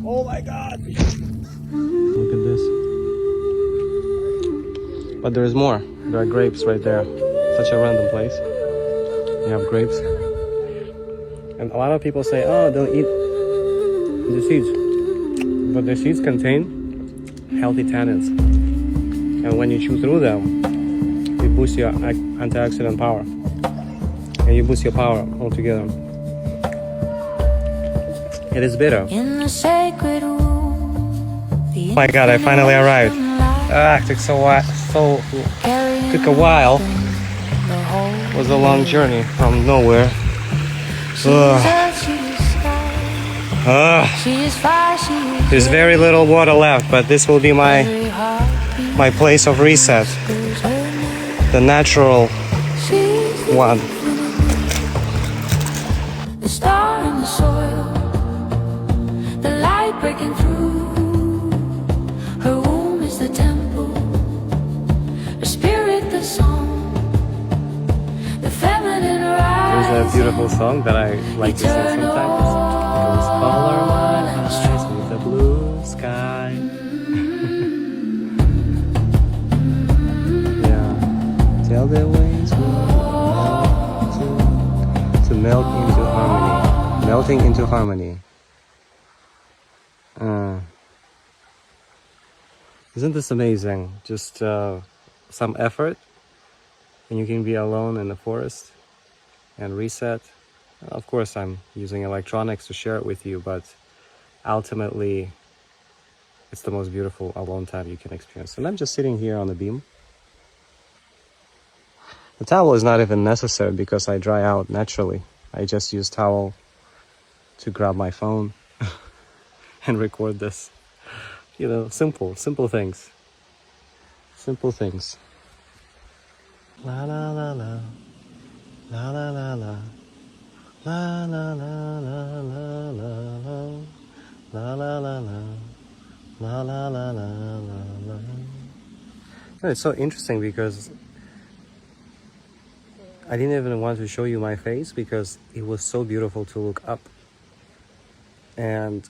Oh my god! Look at this. But there's more. There are grapes right there. Such a random place. You have grapes. And a lot of people say, oh, don't eat the seeds. But the seeds contain healthy tannins. And when you chew through them, you boost your antioxidant power. And you boost your power altogether. It is bitter. In the sacred room, oh my god, I finally arrived. Took took a while. It was a long journey from nowhere. There's very little water left, but this will be my place of reset. The natural one. The star in the soil, the light breaking through. Her womb is the temple, her spirit the song, the feminine rise. There's a beautiful song that I like to sing sometimes. It goes, color my eyes with the blue sky. Yeah. Tell the ways to melt into harmony. Melting into harmony. Isn't this amazing? Just some effort, and you can be alone in the forest and reset. Of course, I'm using electronics to share it with you, but ultimately, it's the most beautiful alone time you can experience. And I'm just sitting here on the beam. The towel is not even necessary because I dry out naturally. I just use towel to grab my phone and record this. You know, simple things. Simple things. La la la la. La la la la. La la la la la la la. La la la la. La la la la la la. It's so interesting because I didn't even want to show you my face because it was so beautiful to look up. And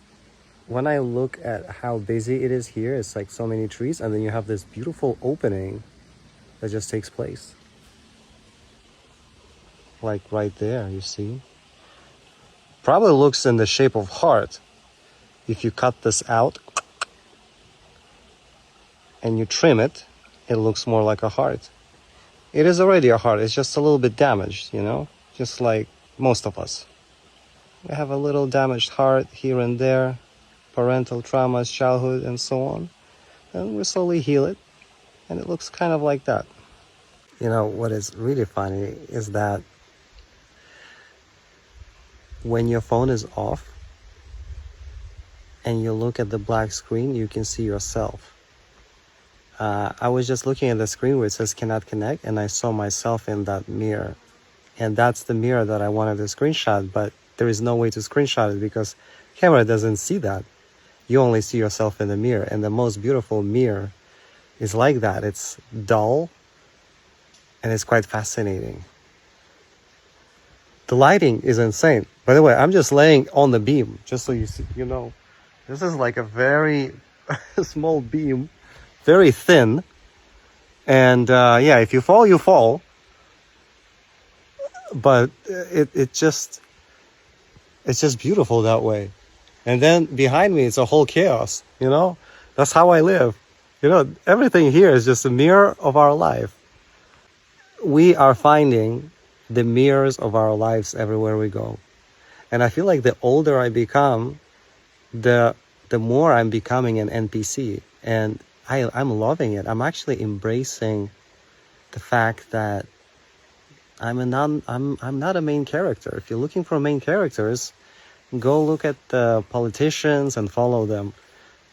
when I look at how busy it is here, it's like so many trees, and then you have this beautiful opening that just takes place. Like right there, you see? Probably looks in the shape of heart. If you cut this out and you trim it, it looks more like a heart. It is already a heart, it's just a little bit damaged, you know? Just like most of us. We have a little damaged heart here and there, parental traumas, childhood, and so on. And we slowly heal it, and it looks kind of like that. You know, what is really funny is that when your phone is off and you look at the black screen, you can see yourself. I was just looking at the screen where it says cannot connect, and I saw myself in that mirror. And that's the mirror that I wanted to screenshot, but there is no way to screenshot it because camera doesn't see that. You only see yourself in the mirror, and the most beautiful mirror is like that. It's dull, and it's quite fascinating. The lighting is insane. By the way, I'm just laying on the beam, just so you see, you know. This is like a very small beam, very thin. And yeah, if you fall, you fall. But it's just beautiful that way. And then behind me, it's a whole chaos, you know? That's how I live. You know, everything here is just a mirror of our life. We are finding the mirrors of our lives everywhere we go. And I feel like the older I become, the more I'm becoming an NPC. And I'm loving it. I'm actually embracing the fact that I'm not a main character. If you're looking for main characters, go look at the politicians and follow them.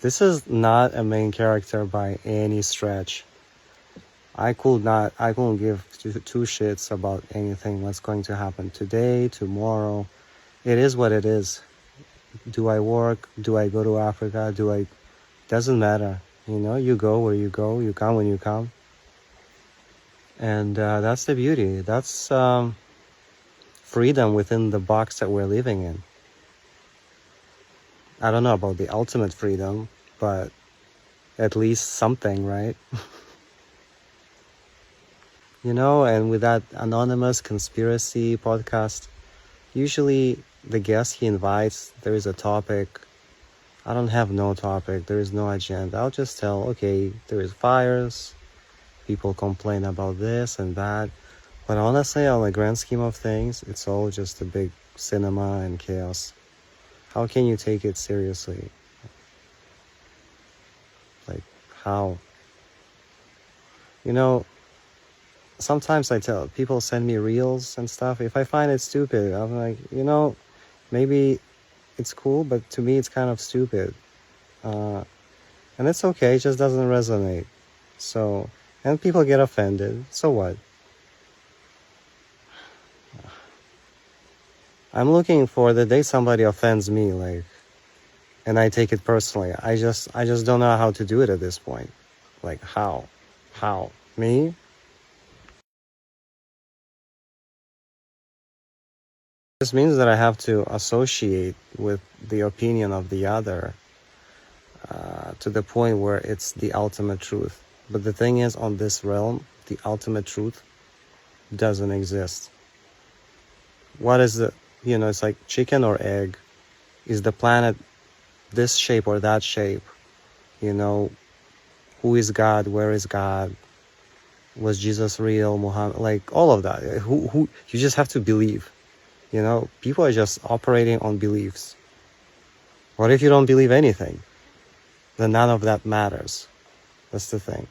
This is not a main character by any stretch. I couldn't give two shits about anything that's going to happen today, tomorrow. It is what it is. Do I work? Do I go to Africa? Doesn't matter. You know, you go where you go, you come when you come. And that's the beauty. That's freedom within the box that we're living in. I don't know about the ultimate freedom, but at least something, right? You know, and with that anonymous conspiracy podcast, usually the guest he invites, there is a topic. I don't have no topic. There is no agenda. I'll just tell, okay, there is fires. People complain about this and that. But honestly, on the grand scheme of things, it's all just a big cinema and chaos. How can you take it seriously? Like, how? You know, sometimes I tell people send me reels and stuff. If I find it stupid, I'm like, you know, maybe it's cool, but to me it's kind of stupid. And it's okay, it just doesn't resonate. So, and people get offended. So what? I'm looking for the day somebody offends me, like, and I take it personally. I just don't know how to do it at this point. Like, how? Me? This means that I have to associate with the opinion of the other to the point where it's the ultimate truth. But the thing is, on this realm, the ultimate truth doesn't exist. What is the, you know, it's like chicken or egg. Is the planet this shape or that shape? You know, who is God? Where is God? Was Jesus real? Muhammad? Like, all of that. Who? You just have to believe. You know, people are just operating on beliefs. What if you don't believe anything? Then none of that matters. That's the thing.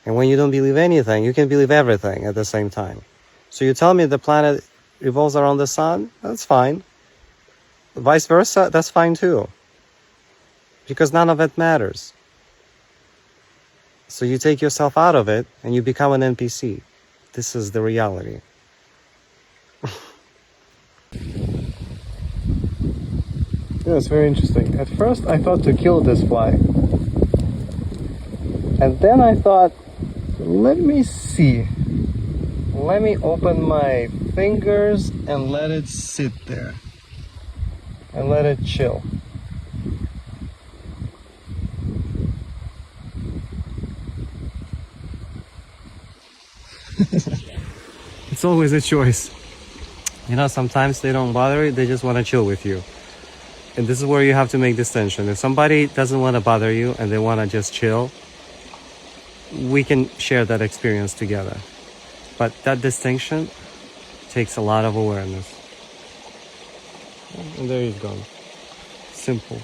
And when you don't believe anything, you can believe everything at the same time. So you tell me the planet revolves around the sun? That's fine. Vice versa, that's fine too. Because none of it matters. So you take yourself out of it and you become an NPC. This is the reality. Yeah, it's very interesting. At first I thought to kill this fly. And then I thought, let me see. Let me open my fingers and let it sit there. And let it chill. It's always a choice. You know, sometimes they don't bother you, they just want to chill with you. And this is where you have to make distinction. If somebody doesn't want to bother you and they want to just chill, we can share that experience together. But that distinction takes a lot of awareness. And there you go. Simple.